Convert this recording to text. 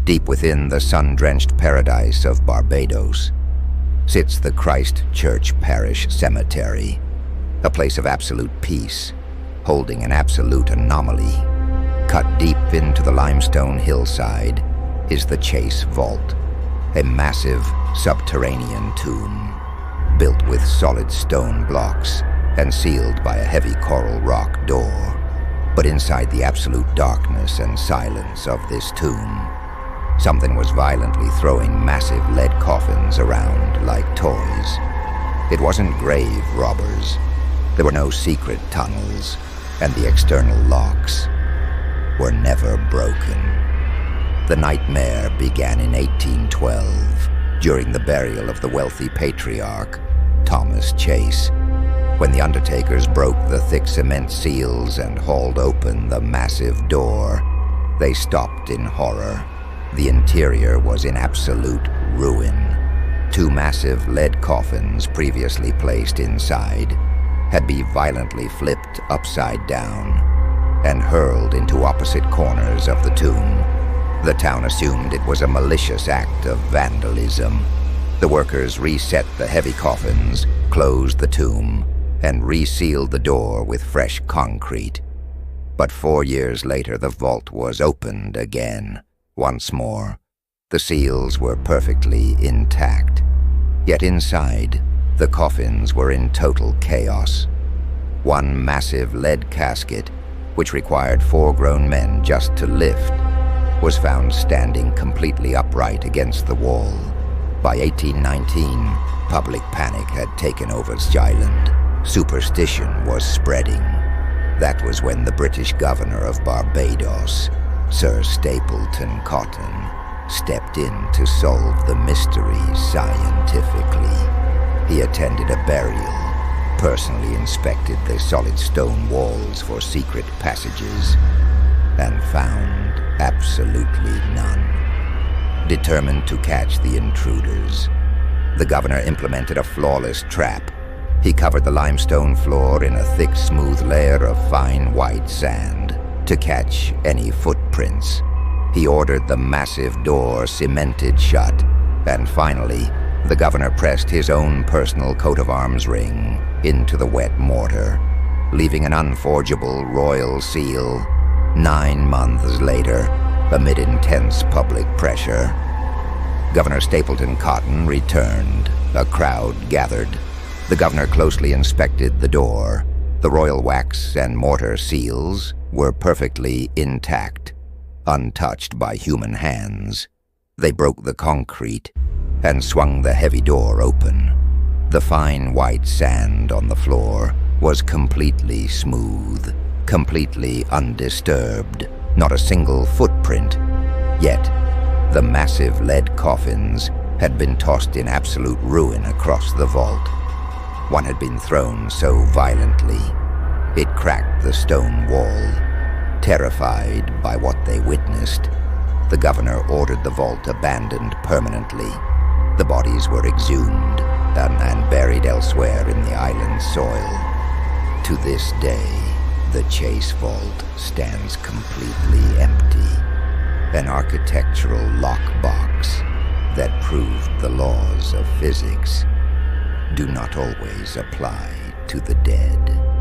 Deep within the sun-drenched paradise of Barbados sits the Christ Church Parish Cemetery, a place of absolute peace, holding an absolute anomaly. Cut deep into the limestone hillside is the Chase Vault, a massive subterranean tomb, built with solid stone blocks and sealed by a heavy coral rock door. But inside the absolute darkness and silence of this tomb, something was violently throwing massive lead coffins around like toys. It wasn't grave robbers. There were no secret tunnels, and the external locks were never broken. The nightmare began in 1812, during the burial of the wealthy patriarch, Thomas Chase. When the undertakers broke the thick cement seals and hauled open the massive door, they stopped in horror. The interior was in absolute ruin. Two massive lead coffins previously placed inside had been violently flipped upside down and hurled into opposite corners of the tomb. The town assumed it was a malicious act of vandalism. The workers reset the heavy coffins, closed the tomb, and resealed the door with fresh concrete. But 4 years later, the vault was opened again. Once more, the seals were perfectly intact. Yet inside, the coffins were in total chaos. One massive lead casket, which required 4 grown men just to lift, was found standing completely upright against the wall. By 1819, public panic had taken over Island. Superstition was spreading. That was when the British Governor of Barbados, Sir Stapleton Cotton, stepped in to solve the mystery scientifically. He attended a burial, personally inspected the solid stone walls for secret passages, and found absolutely none. Determined to catch the intruders, the governor implemented a flawless trap. He covered the limestone floor in a thick, smooth layer of fine white sand to catch any footprints. He ordered the massive door cemented shut, and finally, the governor pressed his own personal coat of arms ring into the wet mortar, leaving an unforgeable royal seal. 9 months later, amid intense public pressure, Governor Stapleton Cotton returned. A crowd gathered. The governor closely inspected the door. The royal wax and mortar seals were perfectly intact, untouched by human hands. They broke the concrete and swung the heavy door open. The fine white sand on the floor was completely smooth, completely undisturbed, not a single footprint. Yet, the massive lead coffins had been tossed in absolute ruin across the vault. One had been thrown so violently, it cracked the stone wall. Terrified by what they witnessed, the governor ordered the vault abandoned permanently. The bodies were exhumed and buried elsewhere in the island's soil. To this day, the Chase Vault stands completely empty, an architectural lockbox that proved the laws of physics do not always apply to the dead.